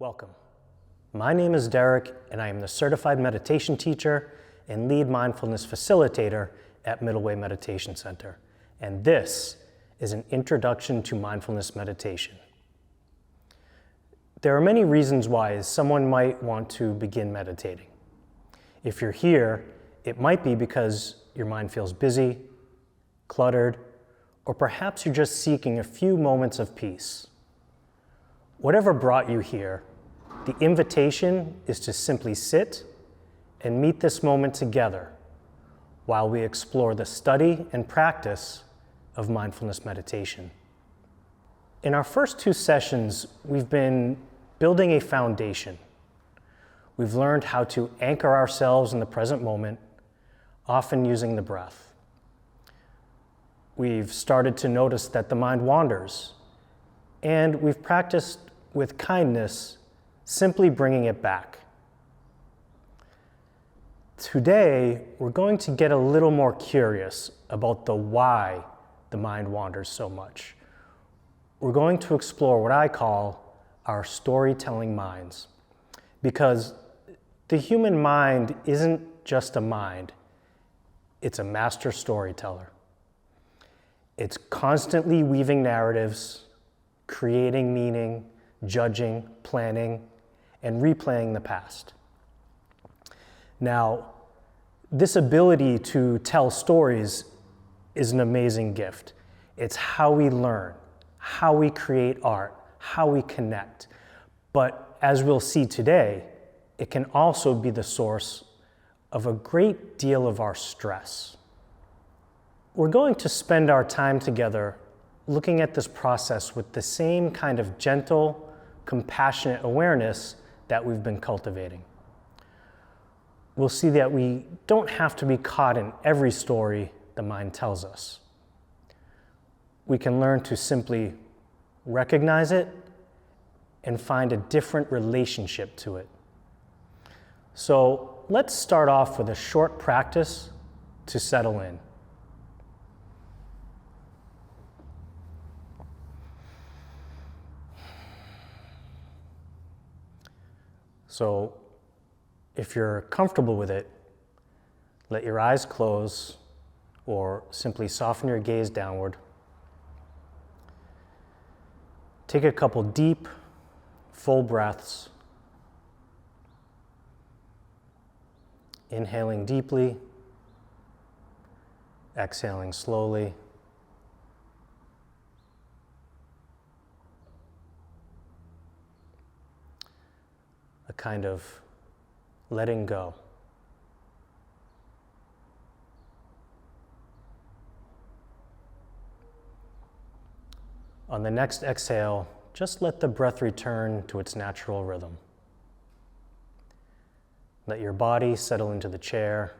Welcome. My name is Derek, and I am the certified meditation teacher and lead mindfulness facilitator at Middle Way Meditation Center. And this is an introduction to mindfulness meditation. There are many reasons why someone might want to begin meditating. If you're here, it might be because your mind feels busy, cluttered, or perhaps you're just seeking a few moments of peace. Whatever brought you here, the invitation is to simply sit and meet this moment together while we explore the study and practice of mindfulness meditation. In our first two sessions, we've been building a foundation. We've learned how to anchor ourselves in the present moment, often using the breath. We've started to notice that the mind wanders, and we've practiced with kindness, simply bringing it back. Today, we're going to get a little more curious about the why the mind wanders so much. We're going to explore what I call our storytelling minds, because the human mind isn't just a mind, it's a master storyteller. It's constantly weaving narratives, creating meaning, judging, planning, and replaying the past. Now, this ability to tell stories is an amazing gift. It's how we learn, how we create art, how we connect. But as we'll see today, it can also be the source of a great deal of our stress. We're going to spend our time together looking at this process with the same kind of gentle, compassionate awareness that we've been cultivating. We'll see that we don't have to be caught in every story the mind tells us. We can learn to simply recognize it and find a different relationship to it. So let's start off with a short practice to settle in. So if you're comfortable with it, let your eyes close or simply soften your gaze downward. Take a couple deep, full breaths. Inhaling deeply, exhaling slowly. A kind of letting go. On the next exhale, just let the breath return to its natural rhythm. Let your body settle into the chair.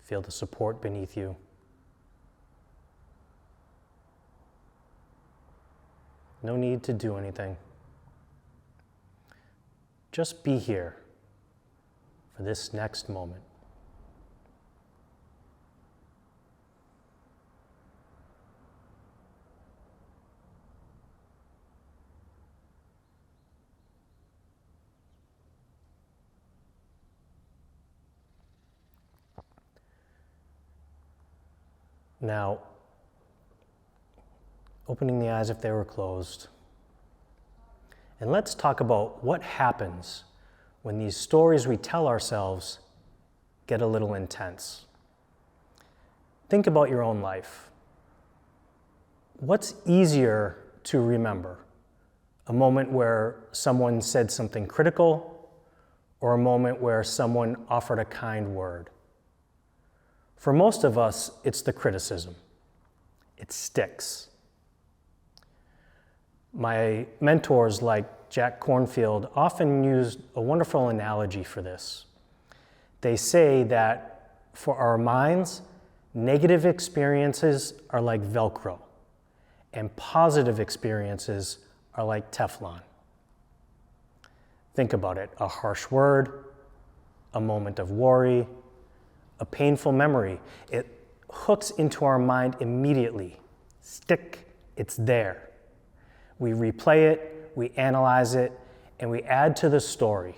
Feel the support beneath you. No need to do anything. Just be here for this next moment. Now, opening the eyes if they were closed. And let's talk about what happens when these stories we tell ourselves get a little intense. Think about your own life. What's easier to remember? A moment where someone said something critical, or a moment where someone offered a kind word? For most of us, it's the criticism. It sticks. My mentors, like Jack Kornfield, often used a wonderful analogy for this. They say that for our minds, negative experiences are like Velcro, and positive experiences are like Teflon. Think about it: a harsh word, a moment of worry, a painful memory. It hooks into our mind immediately. Stick, it's there. We replay it, we analyze it, and we add to the story.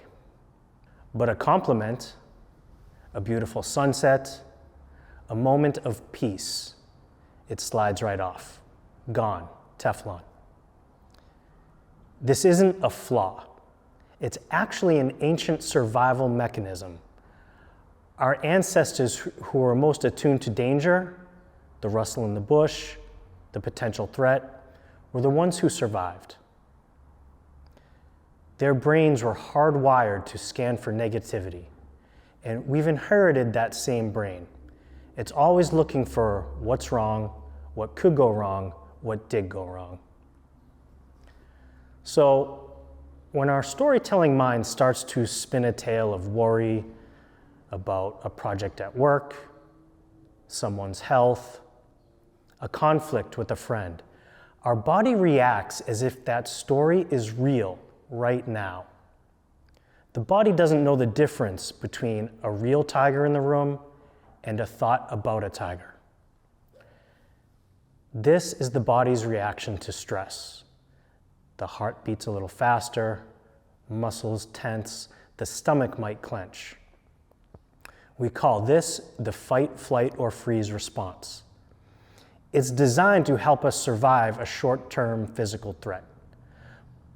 But a compliment, a beautiful sunset, a moment of peace, it slides right off. Gone, Teflon. This isn't a flaw. It's actually an ancient survival mechanism. Our ancestors who were most attuned to danger, the rustle in the bush, the potential threat, were the ones who survived. Their brains were hardwired to scan for negativity, and we've inherited that same brain. It's always looking for what's wrong, what could go wrong, what did go wrong. So when our storytelling mind starts to spin a tale of worry about a project at work, someone's health, a conflict with a friend, our body reacts as if that story is real right now. The body doesn't know the difference between a real tiger in the room and a thought about a tiger. This is the body's reaction to stress. The heart beats a little faster, muscles tense, the stomach might clench. We call this the fight, flight, or freeze response. It's designed to help us survive a short-term physical threat.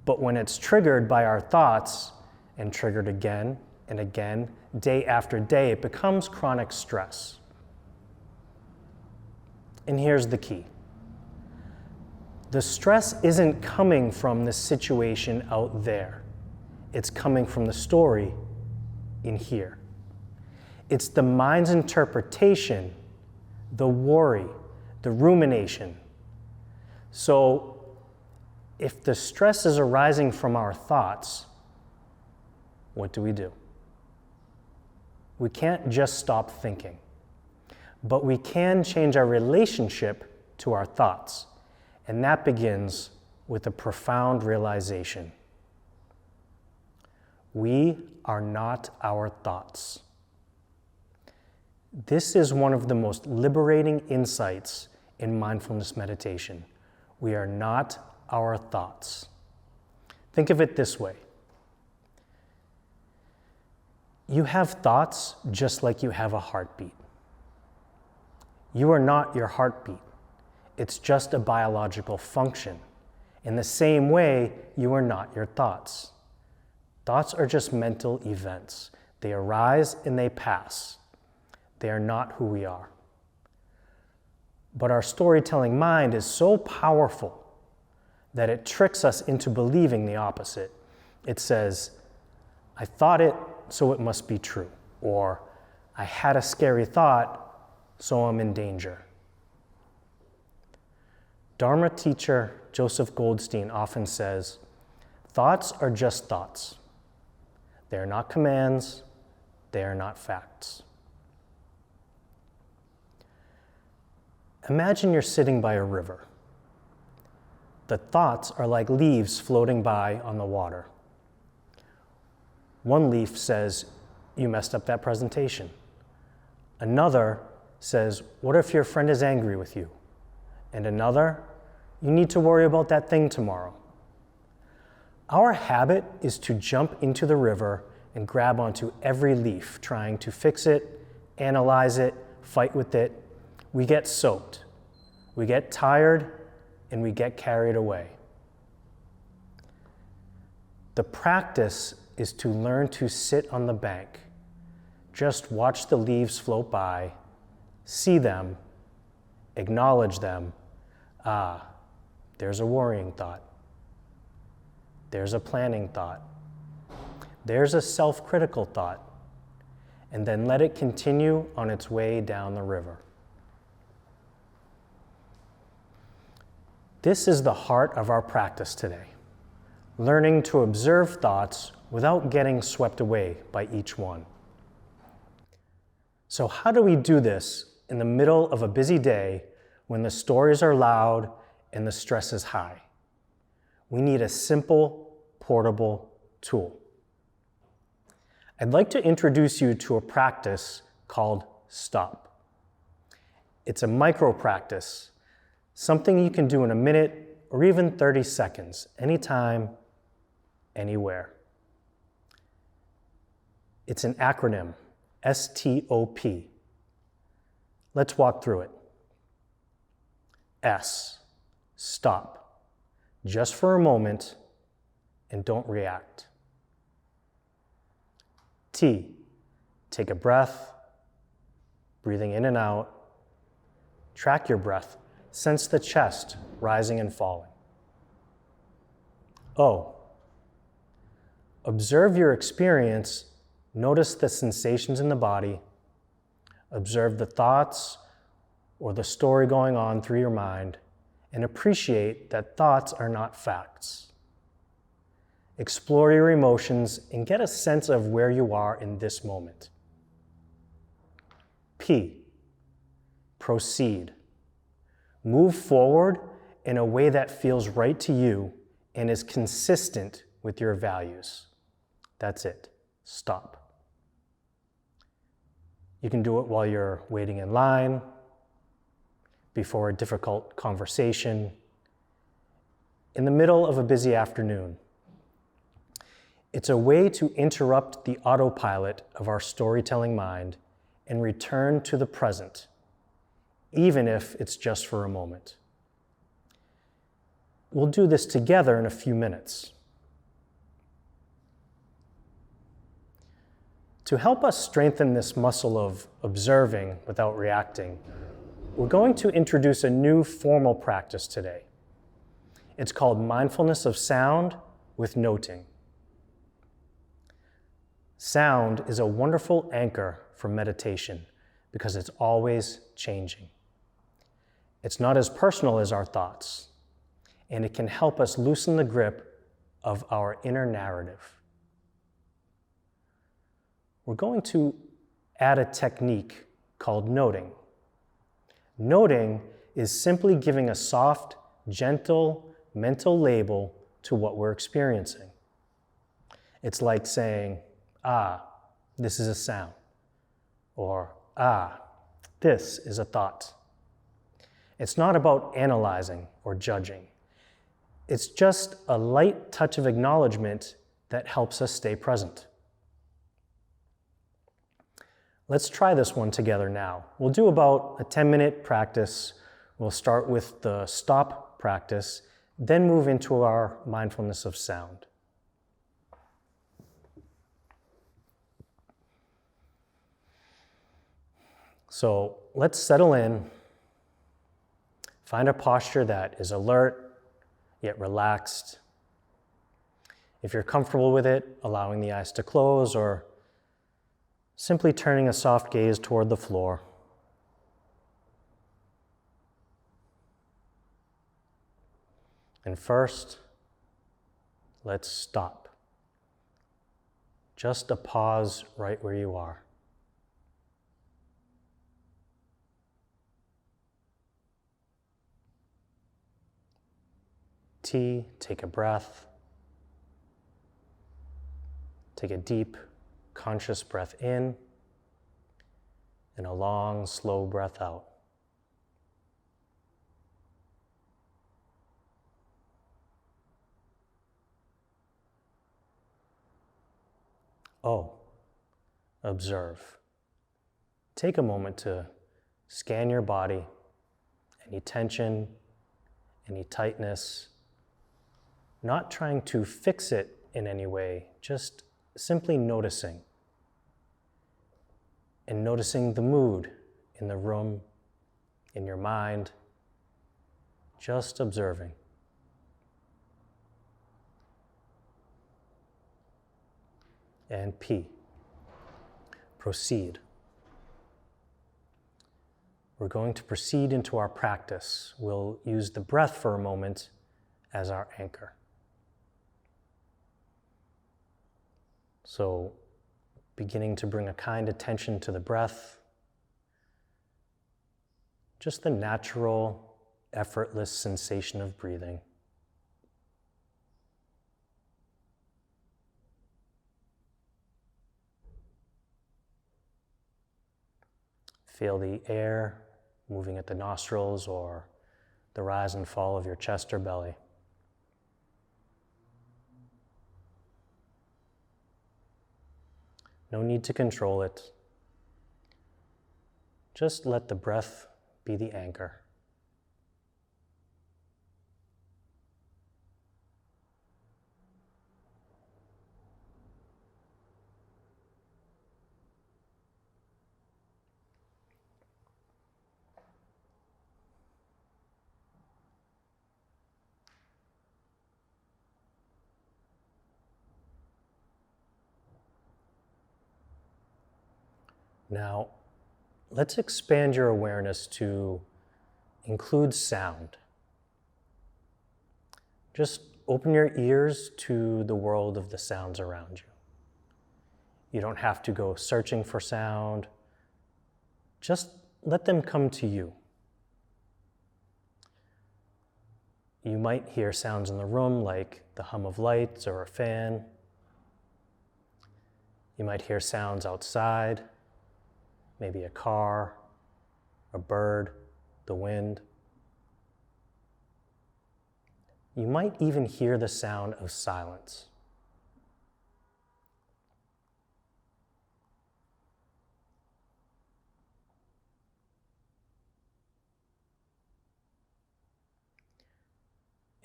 But when it's triggered by our thoughts and triggered again and again, day after day, it becomes chronic stress. And here's the key. The stress isn't coming from the situation out there. It's coming from the story in here. It's the mind's interpretation, the worry, the rumination. So if the stress is arising from our thoughts, what do? We can't just stop thinking, but we can change our relationship to our thoughts, and that begins with a profound realization. We are not our thoughts. This is one of the most liberating insights in mindfulness meditation. We are not our thoughts. Think of it this way. You have thoughts just like you have a heartbeat. You are not your heartbeat. It's just a biological function. In the same way, you are not your thoughts. Thoughts are just mental events. They arise and they pass. They are not who we are. But our storytelling mind is so powerful that it tricks us into believing the opposite. It says, I thought it, so it must be true. Or, I had a scary thought, so I'm in danger. Dharma teacher Joseph Goldstein often says, thoughts are just thoughts. They are not commands, they are not facts. Imagine you're sitting by a river. The thoughts are like leaves floating by on the water. One leaf says, you messed up that presentation. Another says, what if your friend is angry with you? And another, you need to worry about that thing tomorrow. Our habit is to jump into the river and grab onto every leaf, trying to fix it, analyze it, fight with it. We get soaked, we get tired, and we get carried away. The practice is to learn to sit on the bank. Just watch the leaves float by, see them, acknowledge them. Ah, there's a worrying thought. There's a planning thought. There's a self-critical thought. And then let it continue on its way down the river. This is the heart of our practice today, learning to observe thoughts without getting swept away by each one. So how do we do this in the middle of a busy day when the stories are loud and the stress is high? We need a simple, portable tool. I'd like to introduce you to a practice called stop. It's a micro practice, something you can do in a minute or even 30 seconds, anytime, anywhere. It's an acronym, STOP. Let's walk through it. S, stop. Just for a moment and don't react. T, take a breath, breathing in and out. Track your breath. Sense the chest rising and falling. O, observe your experience. Notice the sensations in the body. Observe the thoughts or the story going on through your mind, and appreciate that thoughts are not facts. Explore your emotions and get a sense of where you are in this moment. P, proceed. Move forward in a way that feels right to you and is consistent with your values. That's it. Stop. You can do it while you're waiting in line, before a difficult conversation, in the middle of a busy afternoon. It's a way to interrupt the autopilot of our storytelling mind and return to the present, even if it's just for a moment. We'll do this together in a few minutes. To help us strengthen this muscle of observing without reacting, we're going to introduce a new formal practice today. It's called mindfulness of sound with noting. Sound is a wonderful anchor for meditation because it's always changing. It's not as personal as our thoughts, and it can help us loosen the grip of our inner narrative. We're going to add a technique called noting. Noting is simply giving a soft, gentle mental label to what we're experiencing. It's like saying, this is a sound, or this is a thought. It's not about analyzing or judging. It's just a light touch of acknowledgement that helps us stay present. Let's try this one together now. We'll do about a 10-minute practice. We'll start with the stop practice, then move into our mindfulness of sound. So let's settle in. Find a posture that is alert, yet relaxed. If you're comfortable with it, allowing the eyes to close or simply turning a soft gaze toward the floor. And first, let's stop. Just a pause right where you are. T, take a breath. Take a deep, conscious breath in and a long, slow breath out. O, observe. Take a moment to scan your body, any tension, any tightness, not trying to fix it in any way, just simply noticing. And noticing the mood in the room, in your mind, just observing. And P, proceed. We're going to proceed into our practice. We'll use the breath for a moment as our anchor. So, beginning to bring a kind attention to the breath, just the natural, effortless sensation of breathing. Feel the air moving at the nostrils or the rise and fall of your chest or belly. No need to control it. Just let the breath be the anchor. Now, let's expand your awareness to include sound. Just open your ears to the world of the sounds around you. You don't have to go searching for sound. Just let them come to you. You might hear sounds in the room like the hum of lights or a fan. You might hear sounds outside, maybe a car, a bird, the wind. You might even hear the sound of silence.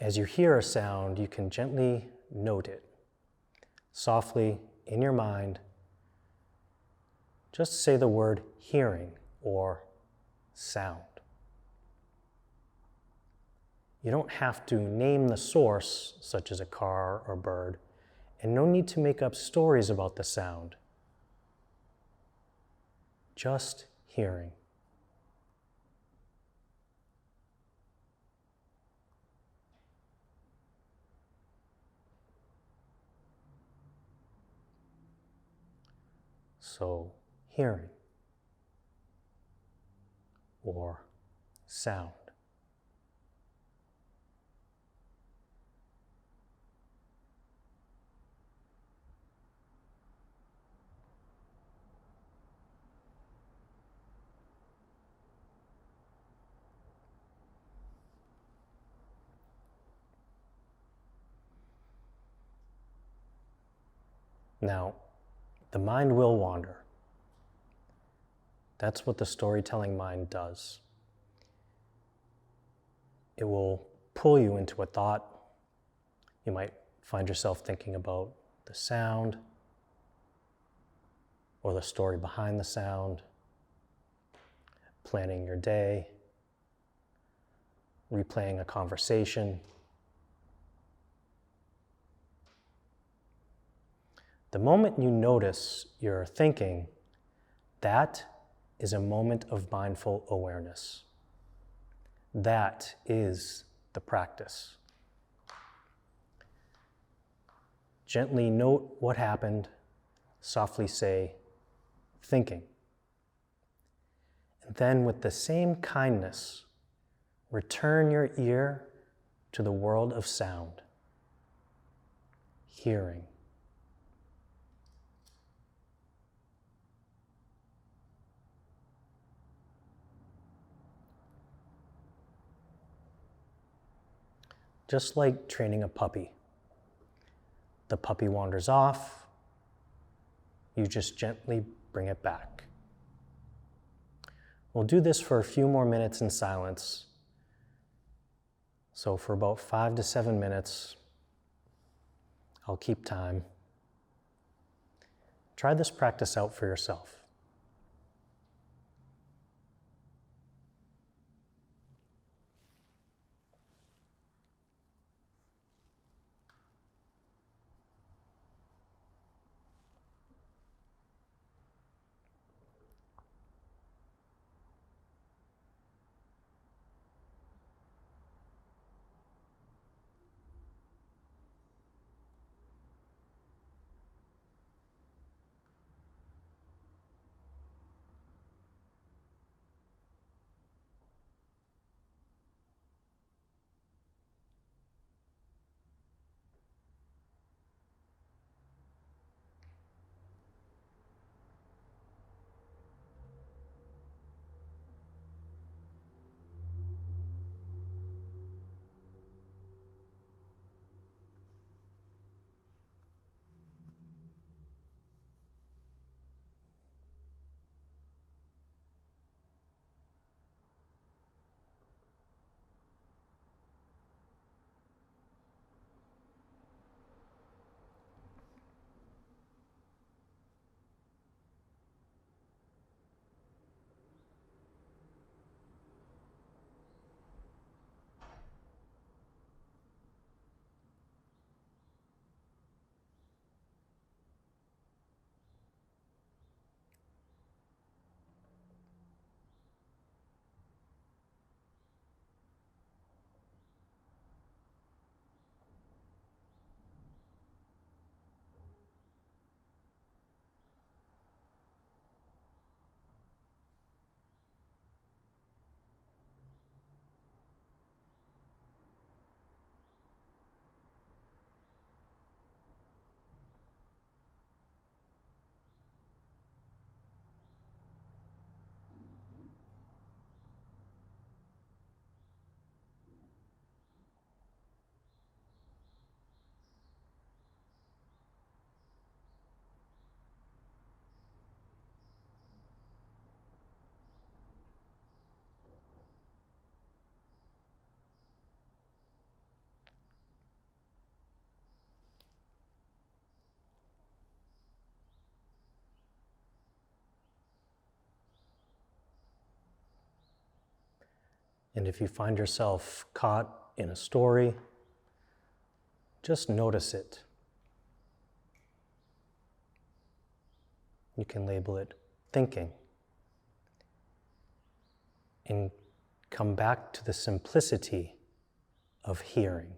As you hear a sound, you can gently note it, softly in your mind. Just say the word hearing or sound. You don't have to name the source, such as a car or bird, and no need to make up stories about the sound. Just hearing. So, hearing or sound. Now, the mind will wander. That's what the storytelling mind does. It will pull you into a thought. You might find yourself thinking about the sound or the story behind the sound, planning your day, replaying a conversation. The moment you notice your thinking, that is a moment of mindful awareness. That is the practice. Gently note what happened, softly say, thinking. And then with the same kindness, return your ear to the world of sound, hearing. Just like training a puppy. The puppy wanders off, you just gently bring it back. We'll do this for a few more minutes in silence. So for about 5 to 7 minutes, I'll keep time. Try this practice out for yourself. And if you find yourself caught in a story, just notice it. You can label it thinking. And come back to the simplicity of hearing.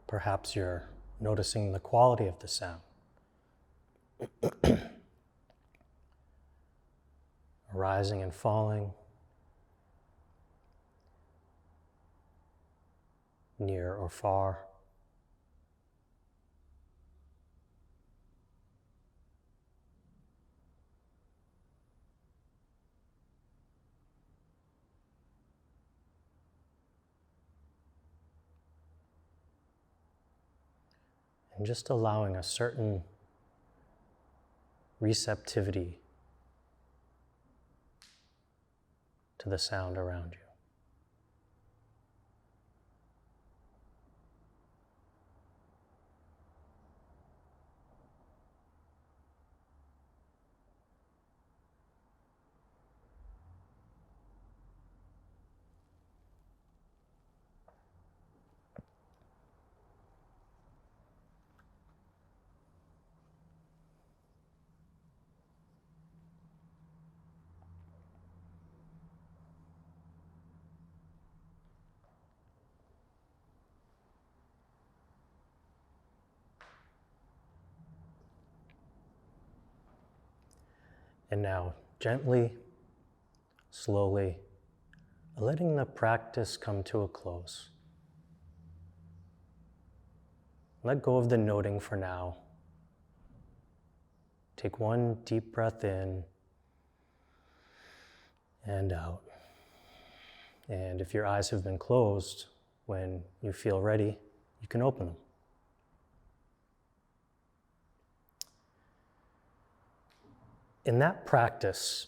Perhaps you're noticing the quality of the sound. Rising and falling, near or far. And just allowing a certain receptivity to the sound around you. And now, gently, slowly, letting the practice come to a close. Let go of the noting for now. Take one deep breath in and out. And if your eyes have been closed, when you feel ready, you can open them. In that practice,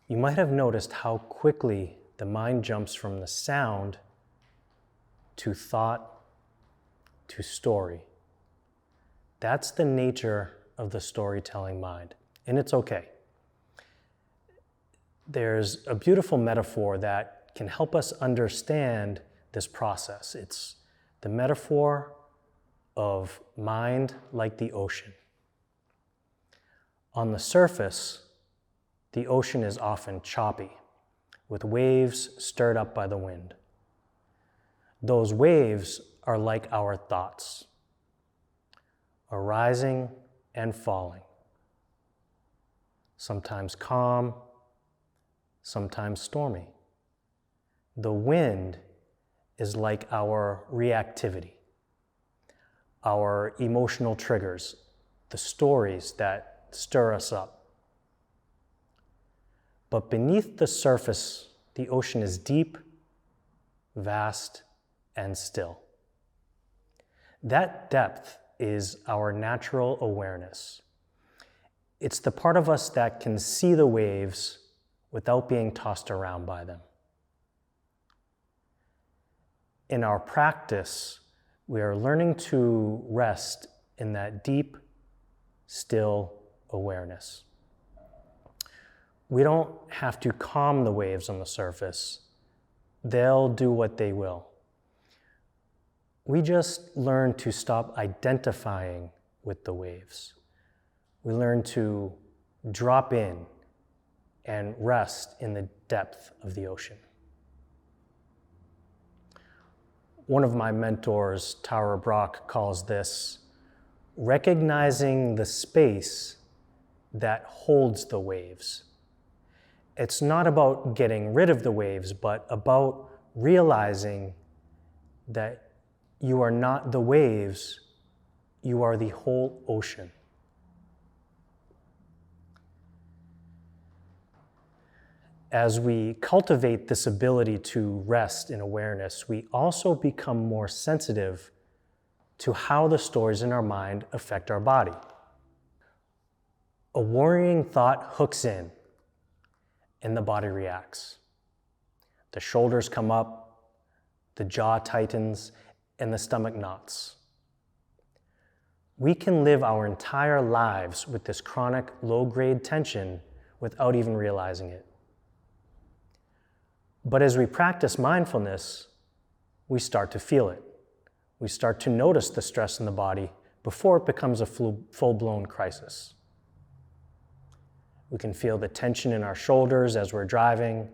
you might have noticed how quickly the mind jumps from the sound to thought to story. That's the nature of the storytelling mind, and it's okay. There's a beautiful metaphor that can help us understand this process. It's the metaphor of mind like the ocean. On the surface, the ocean is often choppy, with waves stirred up by the wind. Those waves are like our thoughts, arising and falling, sometimes calm, sometimes stormy. The wind is like our reactivity, our emotional triggers, the stories that stir us up. But beneath the surface, the ocean is deep, vast, and still. That depth is our natural awareness. It's the part of us that can see the waves without being tossed around by them. In our practice, we are learning to rest in that deep, still awareness. We don't have to calm the waves on the surface. They'll do what they will. We just learn to stop identifying with the waves. We learn to drop in and rest in the depth of the ocean. One of my mentors, Tara Brach, calls this recognizing the space that holds the waves. It's not about getting rid of the waves, but about realizing that you are not the waves, you are the whole ocean. As we cultivate this ability to rest in awareness, we also become more sensitive to how the stories in our mind affect our body. A worrying thought hooks in, and the body reacts. The shoulders come up, the jaw tightens, and the stomach knots. We can live our entire lives with this chronic low-grade tension without even realizing it. But as we practice mindfulness, we start to feel it. We start to notice the stress in the body before it becomes a full-blown crisis. We can feel the tension in our shoulders as we're driving.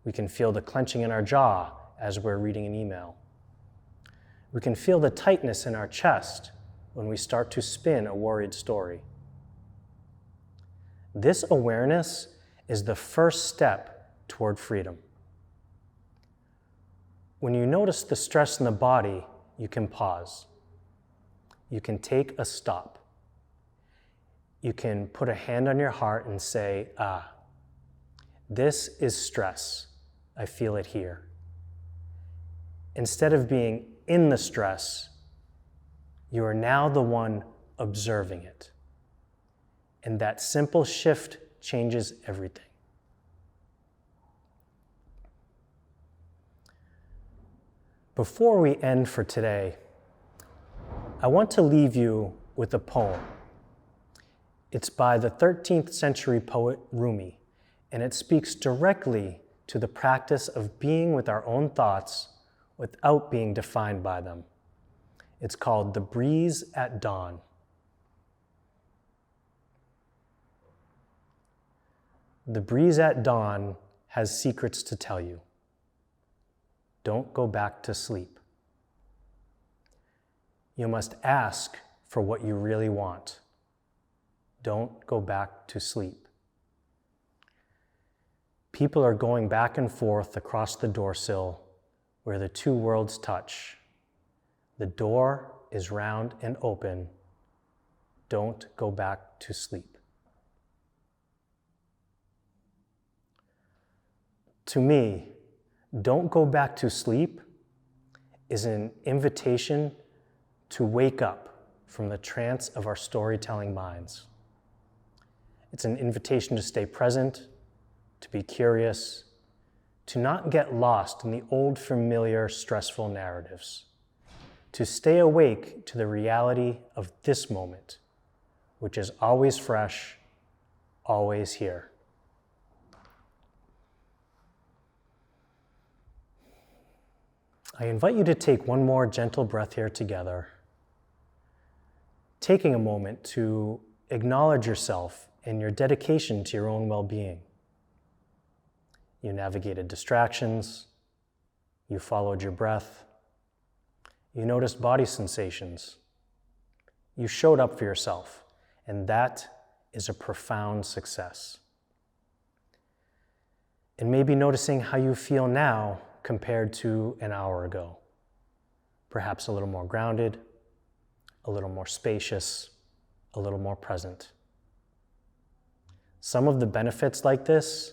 We can feel the clenching in our jaw as we're reading an email. We can feel the tightness in our chest when we start to spin a worried story. This awareness is the first step toward freedom. When you notice the stress in the body, you can pause. You can take a stop. You can put a hand on your heart and say, this is stress. I feel it here. Instead of being in the stress, you are now the one observing it. And that simple shift changes everything. Before we end for today, I want to leave you with a poem. It's by the 13th century poet Rumi, and it speaks directly to the practice of being with our own thoughts without being defined by them. It's called The Breeze at Dawn. The breeze at dawn has secrets to tell you. Don't go back to sleep. You must ask for what you really want. Don't go back to sleep. People are going back and forth across the doorsill where the two worlds touch. The door is round and open. Don't go back to sleep. To me, don't go back to sleep is an invitation to wake up from the trance of our storytelling minds. It's an invitation to stay present, to be curious, to not get lost in the old familiar stressful narratives, to stay awake to the reality of this moment, which is always fresh, always here. I invite you to take one more gentle breath here together, taking a moment to acknowledge yourself and your dedication to your own well-being. You navigated distractions, You followed your breath. You noticed body sensations. You showed up for yourself, and that is a profound success. And maybe noticing how you feel now compared to an hour ago. Perhaps a little more grounded, a little more spacious, a little more present. Some of the benefits like this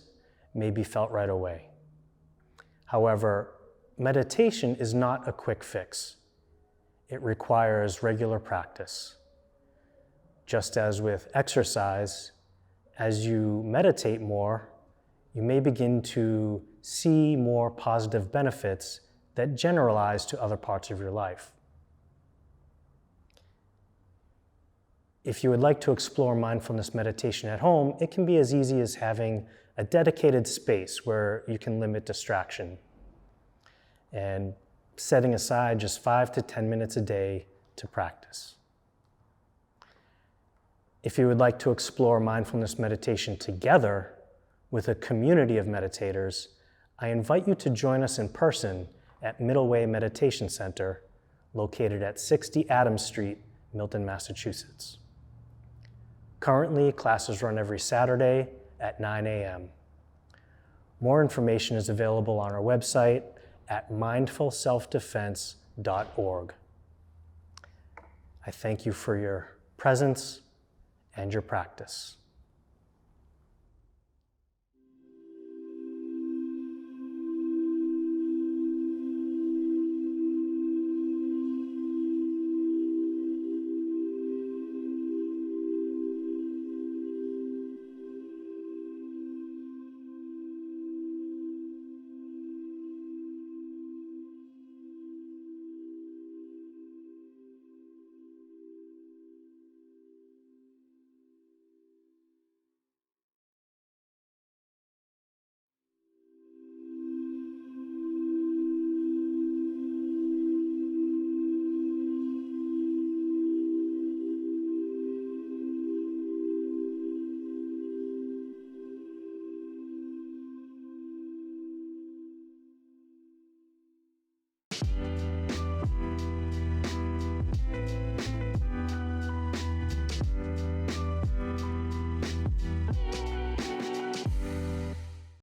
may be felt right away. However, meditation is not a quick fix. It requires regular practice. Just as with exercise, as you meditate more, you may begin to see more positive benefits that generalize to other parts of your life. If you would like to explore mindfulness meditation at home, it can be as easy as having a dedicated space where you can limit distraction and setting aside just 5 to 10 minutes a day to practice. If you would like to explore mindfulness meditation together with a community of meditators, I invite you to join us in person at Middle Way Meditation Center, located at 60 Adams Street, Milton, Massachusetts. Currently, classes run every Saturday at 9 a.m. More information is available on our website at mindfulselfdefense.org. I thank you for your presence and your practice.